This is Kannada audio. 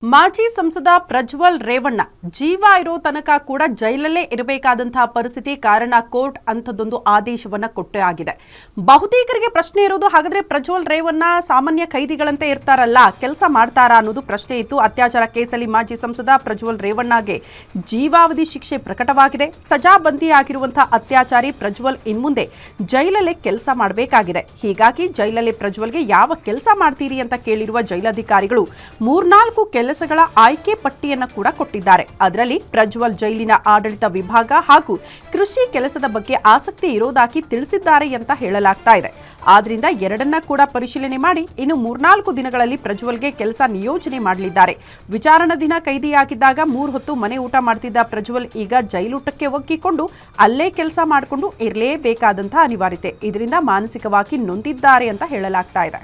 ಮಾಜಿ ಸಂಸದ ಪ್ರಜ್ವಲ್ ರೇವಣ್ಣ ಜೀವ ಇರೋ ತನಕ ಕೂಡ ಜೈಲಲ್ಲೇ ಇರಬೇಕಾದಂತಹ ಪರಿಸ್ಥಿತಿ ಕಾರಣ ಕೋರ್ಟ್ ಅಂಥದ್ದೊಂದು ಆದೇಶವನ್ನ ಕೊಟ್ಟೇ ಆಗಿದೆ. ಬಹುತೇಕರಿಗೆ ಪ್ರಶ್ನೆ ಇರೋದು, ಹಾಗಾದ್ರೆ ಪ್ರಜ್ವಲ್ ರೇವಣ್ಣ ಸಾಮಾನ್ಯ ಖೈದಿಗಳಂತೆ ಇರ್ತಾರಲ್ಲ, ಕೆಲಸ ಮಾಡ್ತಾರಾ ಅನ್ನೋದು ಪ್ರಶ್ನೆ ಇತ್ತು. ಅತ್ಯಾಚಾರ ಕೇಸಲ್ಲಿ ಮಾಜಿ ಸಂಸದ ಪ್ರಜ್ವಲ್ ರೇವಣ್ಣಗೆ ಜೀವಾವಧಿ ಶಿಕ್ಷೆ ಪ್ರಕಟವಾಗಿದೆ. ಸಜಾಬಂದಿಯಾಗಿರುವಂತಹ ಅತ್ಯಾಚಾರಿ ಪ್ರಜ್ವಲ್ ಇನ್ಮುಂದೆ ಜೈಲಲ್ಲೇ ಕೆಲಸ ಮಾಡಬೇಕಾಗಿದೆ. ಹೀಗಾಗಿ ಜೈಲಲ್ಲೇ ಪ್ರಜ್ವಲ್ಗೆ ಯಾವ ಕೆಲಸ ಮಾಡ್ತೀರಿ ಅಂತ ಕೇಳಿರುವ ಜೈಲಾಧಿಕಾರಿಗಳು 3-4 ಕೆಲಸಗಳ ಆಯ್ಕೆ ಪಟ್ಟಿಯನ್ನು ಕೂಡ ಕೊಟ್ಟಿದ್ದಾರೆ. ಅದರಲ್ಲಿ ಪ್ರಜ್ವಲ್ ಜೈಲಿನ ಆಡಳಿತ ವಿಭಾಗ ಹಾಗೂ ಕೃಷಿ ಕೆಲಸದ ಬಗ್ಗೆ ಆಸಕ್ತಿ ಇರೋದಾಗಿ ತಿಳಿಸಿದ್ದಾರೆ ಅಂತ ಹೇಳಲಾಗ್ತಾ ಇದೆ. ಆದ್ರಿಂದ ಎರಡನ್ನ ಕೂಡ ಪರಿಶೀಲನೆ ಮಾಡಿ ಇನ್ನು 3-4 ದಿನಗಳಲ್ಲಿ ಪ್ರಜ್ವಲ್ಗೆ ಕೆಲಸ ನಿಯೋಜನೆ ಮಾಡಲಿದ್ದಾರೆ. ವಿಚಾರಣಾ ದಿನ ಕೈದಿಯಾಗಿದ್ದಾಗ 3 ಹೊತ್ತು ಮನೆ ಊಟ ಮಾಡ್ತಿದ್ದ ಪ್ರಜ್ವಲ್ ಈಗ ಜೈಲೂಟಕ್ಕೆ ಒಗ್ಗಿಕೊಂಡು ಅಲ್ಲೇ ಕೆಲಸ ಮಾಡಿಕೊಂಡು ಇರಲೇಬೇಕಾದಂತಹ ಅನಿವಾರ್ಯತೆ. ಇದರಿಂದ ಮಾನಸಿಕವಾಗಿ ನೊಂದಿದ್ದಾರೆ ಅಂತ ಹೇಳಲಾಗ್ತಾ ಇದೆ.